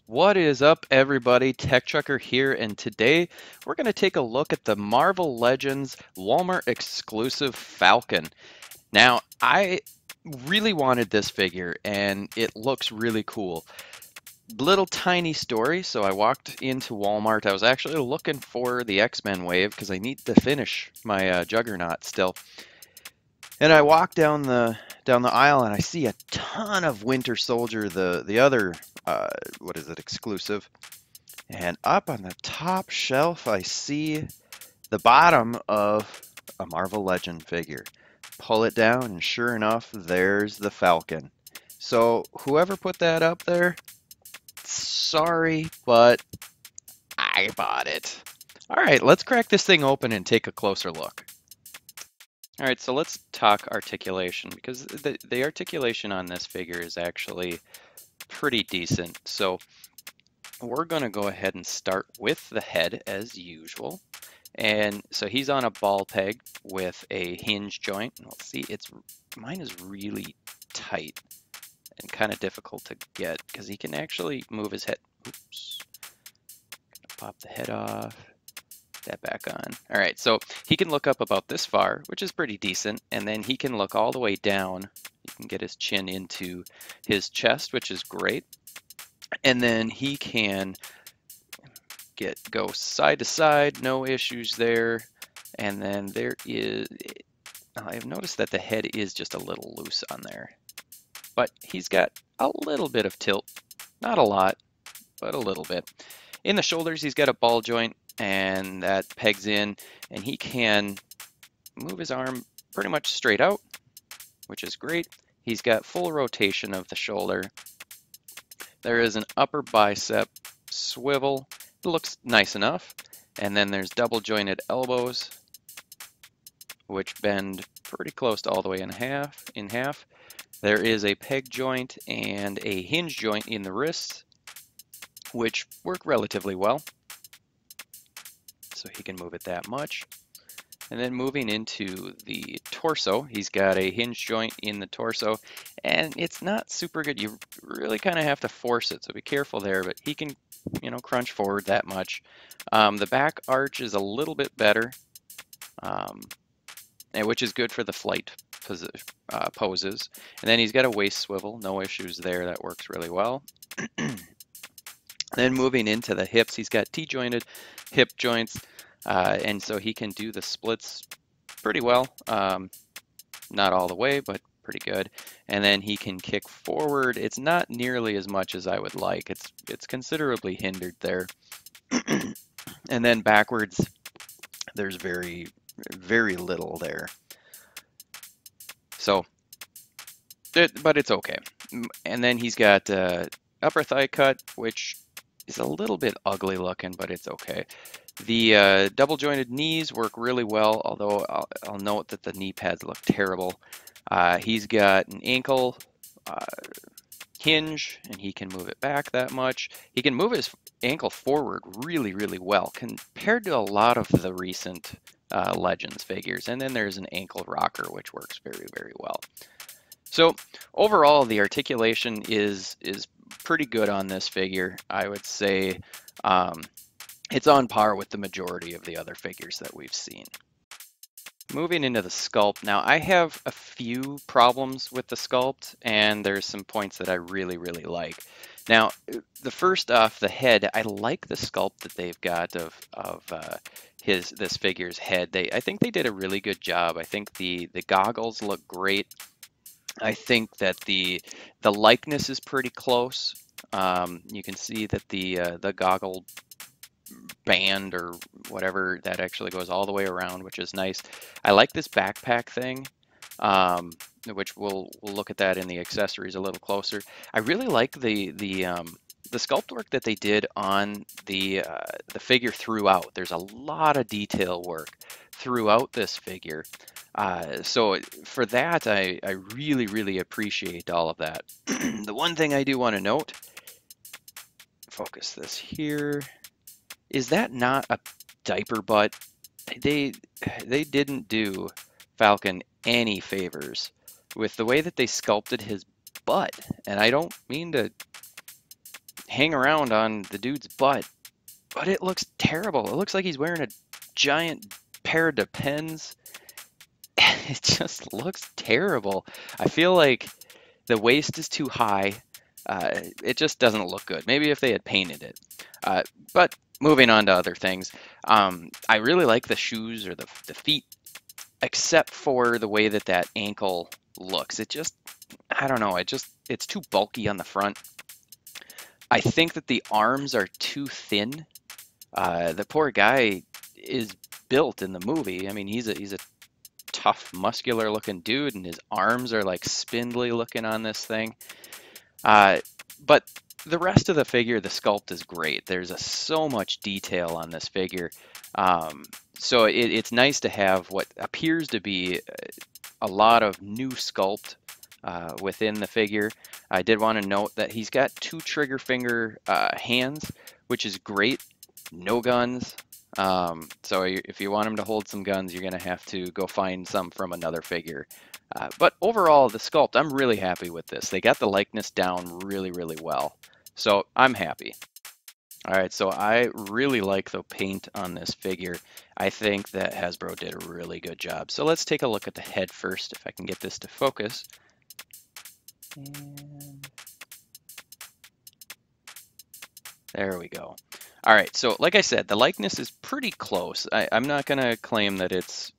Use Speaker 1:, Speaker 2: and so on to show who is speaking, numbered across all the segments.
Speaker 1: What is up, everybody? Tech Chucker here, and today we're going to take a look at the Marvel Legends Walmart exclusive Falcon. Now, I really wanted this figure, and it looks really cool. Little tiny story. So I walked into Walmart. I was actually looking for the X-Men wave because I need to finish my Juggernaut still. And I walk down the aisle and I see a ton of Winter Soldier, the other what is it, exclusive. And up on the top shelf, I see the bottom of a Marvel Legend figure. Pull it down, and sure enough, there's the Falcon. So whoever put that up there, sorry, but I bought it. All right, let's crack this thing open and take a closer look. All right, so let's talk articulation because the articulation on this figure is actually pretty decent. So we're going to go ahead and start with the head as usual. And so he's on a ball peg with a hinge joint. And let's see, mine is really tight and kind of difficult to get because he can actually move his head. Oops. Gonna pop the head off. That back on. All right, so he can look up about this far, which is pretty decent, and then he can look all the way down. You can get his chin into his chest, which is great. And then he can go side to side, no issues there. And then I've noticed that the head is just a little loose on there. But he's got a little bit of tilt. Not a lot, but a little bit. In the shoulders, he's got a ball joint, and that pegs in, and he can move his arm pretty much straight out, which is great. He's got full rotation of the shoulder. There is an upper bicep swivel. It looks nice enough. And then there's double jointed elbows, which bend pretty close to all the way in half. There is a peg joint and a hinge joint in the wrists, which work relatively well. So he can move it that much. And then moving into the torso, he's got a hinge joint in the torso, and it's not super good. You really kind of have to force it, so be careful there, but he can, crunch forward that much. The back arch is a little bit better, which is good for the flight poses. And then he's got a waist swivel, no issues there, that works really well. Then moving into the hips, he's got T-jointed hip joints, and so he can do the splits pretty well. Not all the way, but pretty good. And then he can kick forward. It's not nearly as much as I would like. It's considerably hindered there. And then backwards, there's very, very little there. So, but it's okay. And then he's got upper thigh cut, which is a little bit ugly looking, but it's okay. The double jointed knees work really well, although I'll note that the knee pads look terrible. He's got an ankle hinge, and he can move it back that much. He can move his ankle forward really, really well compared to a lot of the recent Legends figures. And then there's an ankle rocker, which works very, very well. So overall, the articulation is pretty good on this figure. I would say it's on par with the majority of the other figures that we've seen. Moving into the sculpt. Now, I have a few problems with the sculpt, and there's some points that I really, really like. Now, the first off, the head. I like the sculpt that they've got of this figure's head. I think they did a really good job. I think the goggles look great. I think that the likeness is pretty close. You can see that the goggle band or whatever that actually goes all the way around, which is nice. I like this backpack thing, which we'll look at that in the accessories a little closer. I really like the sculpt work that they did on the figure throughout. There's a lot of detail work throughout this figure. So for that, I really, really appreciate all of that. The one thing I do want to note, focus this here, is that not a diaper butt? They didn't do Falcon any favors with the way that they sculpted his butt. And I don't mean to hang around on the dude's butt, but it looks terrible. It looks like he's wearing a giant pair of Depends. It just looks terrible. I feel like the waist is too high. It just doesn't look good. Maybe if they had painted it. But moving on to other things, I really like the shoes or the feet, except for the way that that ankle looks. It just, I don't know, it's too bulky on the front. I think that the arms are too thin. The poor guy is built in the movie. I mean, he's a tough, muscular looking dude, and his arms are like spindly looking on this thing. But the rest of the figure, the sculpt is great. There's so much detail on this figure. So it's nice to have what appears to be a lot of new sculpt within the figure. I did want to note that he's got 2 trigger finger hands, which is great. No guns. So if you want him to hold some guns, you're going to have to go find some from another figure. But overall, the sculpt, I'm really happy with this. They got the likeness down really, really well. So I'm happy. All right, so I really like the paint on this figure. I think that Hasbro did a really good job. So let's take a look at the head first, if I can get this to focus. And there we go. All right, so like I said, the likeness is pretty close. I'm not going to claim that it's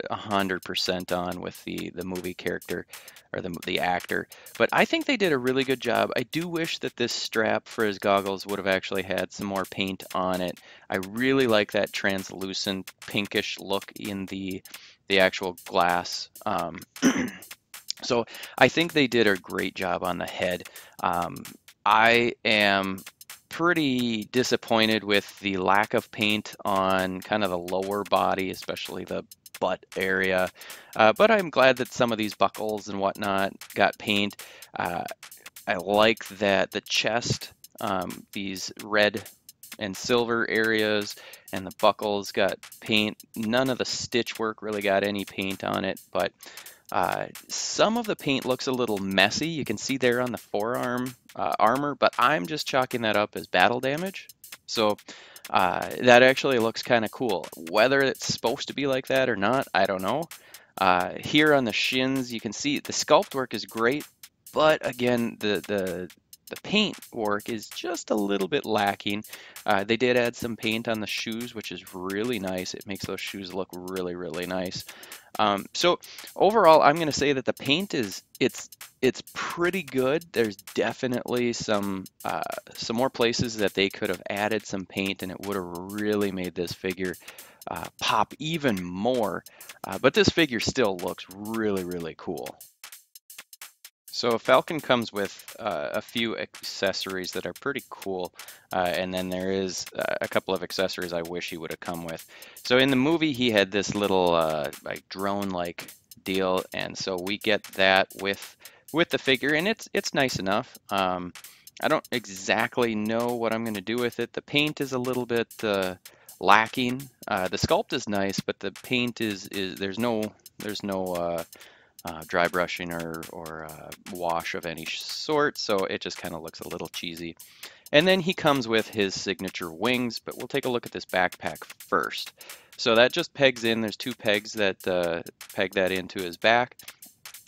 Speaker 1: 100% on with the movie character or the actor, but I think they did a really good job. I do wish that this strap for his goggles would have actually had some more paint on it. I really like that translucent pinkish look in the actual glass. So I think they did a great job on the head. I am pretty disappointed with the lack of paint on kind of the lower body, especially the butt area. But I'm glad that some of these buckles and whatnot got paint. I like that the chest, these red and silver areas, and the buckles got paint. None of the stitch work really got any paint on it, but some of the paint looks a little messy. You can see there on the forearm armor, but I'm just chalking that up as battle damage. So that actually looks kind of cool. Whether it's supposed to be like that or not, I don't know. Here on the shins, you can see the sculpt work is great, but again, the paint work is just a little bit lacking. They did add some paint on the shoes, which is really nice. It makes those shoes look really, really nice. So overall, I'm going to say that the paint it's pretty good. There's definitely some more places that they could have added some paint, and it would have really made this figure pop even more. But this figure still looks really, really cool. So Falcon comes with a few accessories that are pretty cool, and then there is a couple of accessories I wish he would have come with. So in the movie, he had this little like drone-like deal, and so we get that with the figure, and it's nice enough. I don't exactly know what I'm going to do with it. The paint is a little bit lacking. The sculpt is nice, but the paint is there's no dry brushing or wash of any sort, so it just kind of looks a little cheesy. And then he comes with his signature wings, but we'll take a look at this backpack first. So that just pegs in. There's 2 pegs that peg that into his back.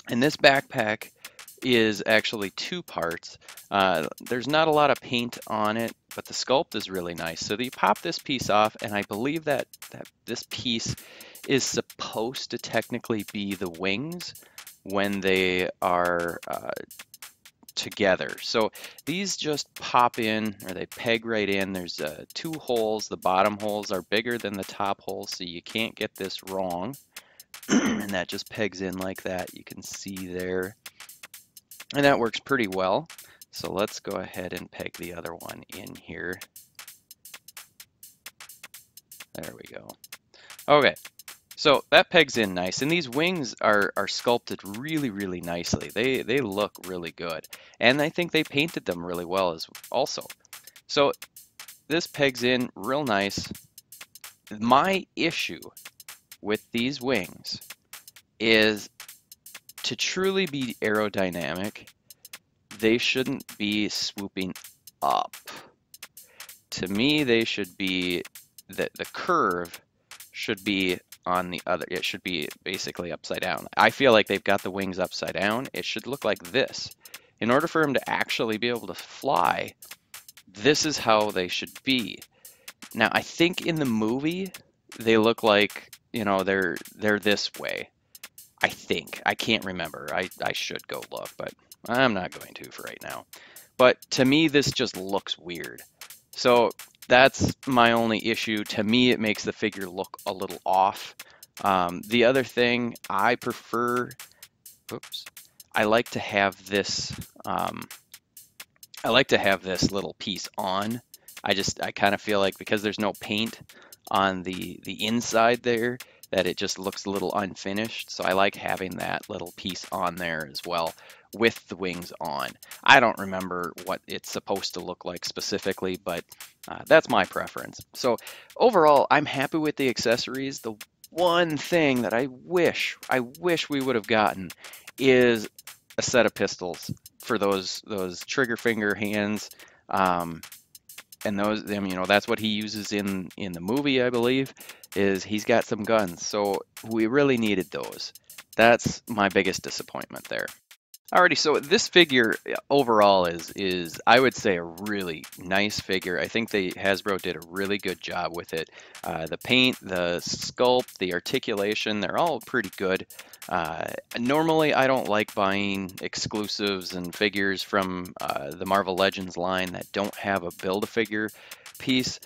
Speaker 1: And this backpack is actually 2 parts. There's not a lot of paint on it, but the sculpt is really nice. So you pop this piece off, and I believe that this piece is supposed to technically be the wings when they are together. So these just pop in, or they peg right in. There's 2 holes. The bottom holes are bigger than the top holes, so you can't get this wrong. And that just pegs in like that. You can see there. And that works pretty well. So let's go ahead and peg the other one in here. There we go. Okay. So that pegs in nice, and these wings are sculpted really, really nicely. They look really good, and I think they painted them really well as also. So this pegs in real nice. My issue with these wings is to truly be aerodynamic, they shouldn't be swooping up. To me, they should be, the curve should be on the other, it should be basically upside down. I feel like they've got the wings upside down. It should look like this. In order for them to actually be able to fly, this is how they should be. Now, I think in the movie, they look like, you know, they're this way. I think. I can't remember. I should go look, but I'm not going to for right now. But to me, this just looks weird. So that's my only issue. To me, it makes the figure look a little off. The other thing I prefer, oops, I like to have this, I like to have this little piece on. I kind of feel like because there's no paint on the inside there, that it just looks a little unfinished. So I like having that little piece on there as well with the wings on. I don't remember what it's supposed to look like specifically, but that's my preference. So overall, I'm happy with the accessories. The one thing that I wish we would have gotten is a set of pistols for those trigger finger hands. And those, you know, that's what he uses in the movie, I believe, is he's got some guns. So we really needed those. That's my biggest disappointment there. Alrighty, so this figure overall is I would say a really nice figure. I think Hasbro did a really good job with it. The paint, the sculpt, the articulation, they're all pretty good. Normally, I don't like buying exclusives and figures from the Marvel Legends line that don't have a Build-A-Figure piece.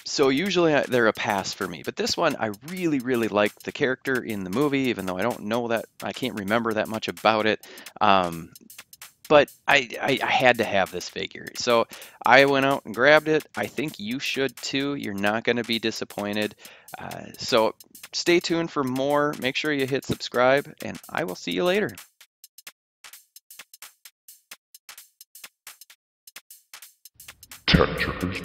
Speaker 1: So usually they're a pass for me, but this one I really, really liked the character in the movie, even though I don't know that, I can't remember that much about it. But I had to have this figure. So I went out and grabbed it. I think you should too. You're not going to be disappointed. So stay tuned for more. Make sure you hit subscribe, and I will see you later.
Speaker 2: Tech Checkers